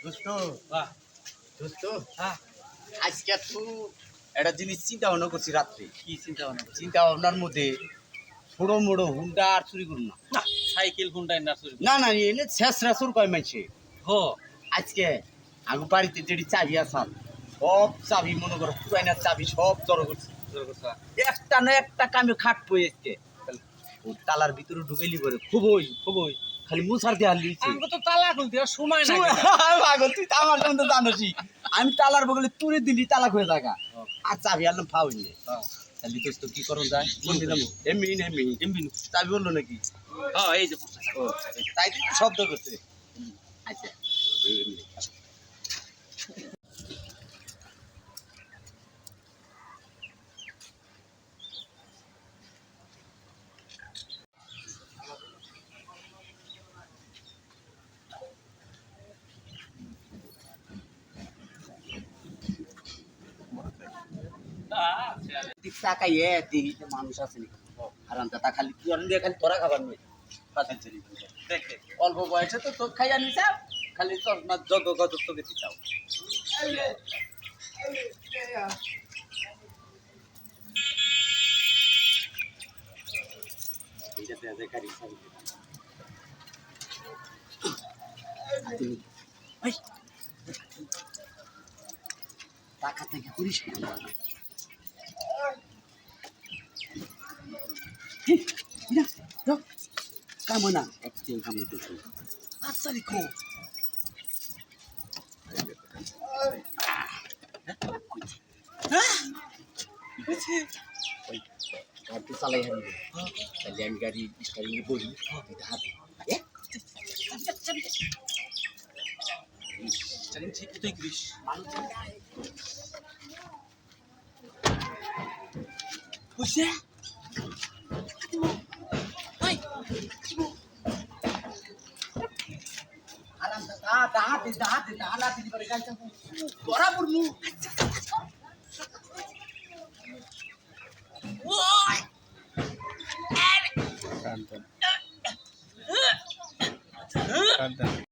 দোস্ত দোস্ত আজকে তো একটা জিনিস চিন্তা ভাবনা করছি রাত্রে। কি চিন্তা ভাবনা করছেন? চিন্তা ভাবনার মধ্যে ছোড়ো মোড়ো হুন্ডা আর চুরি করুন না। না সাইকেল হুন্ডাই না চুরি না না এনে শেষরা চুর কয় মানছে। হো আজকে আগু বাড়িতে যেটি চাবি আসাল সব চাবি মনে করো পুরাইনার চাবি সব জড়ো করছে। একটা না একটা কামে খাট পয়ে এসছে। ও তালার ভিতরে ঢুকাইলি করে খুবই খালি মুসার দিয়ে হাল দিয়েছে। আমাকে তো তালা খুলতে আর সময় নাই। পাগল তুই তো আমার সঙ্গে জানোসই। আমি তালার বগলে তুলে দিলি তালাক হয়ে থাকা আর চাবি আনলাম ফাউল তাহলে দোস্ত কি করুন যায় কোন দিলাম এমবি চাবি বললো নাকি? হ্যাঁ এই যে ও তাই তো শব্দ করছে। আচ্ছা দিক তাকাইয়ে দেখি যে মানুষ আছে নাকি। হারাম দাদা খালি তুই অনেক দিয়ে খালি তোরা খাবার নয় দেখে অল্প বয়সে তো তোর খাইয়া নিছাও খালি চশমা যত গত তোকে দিতাও। এইটা দেয়া যায় গাড়ি চাবি টাকা থেকে করিস কামো না একদিন কামো দেখি আচ্ছা রেখো গাড়ি চালাই হারিয়ে তাহলে আমি গাড়ি স্টারিং এ বলি হাতে ঠিক তুই করিস বুঝছে আরাম দাহাতে দাহাতে দিবারে গাইছা বরাবর মু ওই Cantan. Cantan.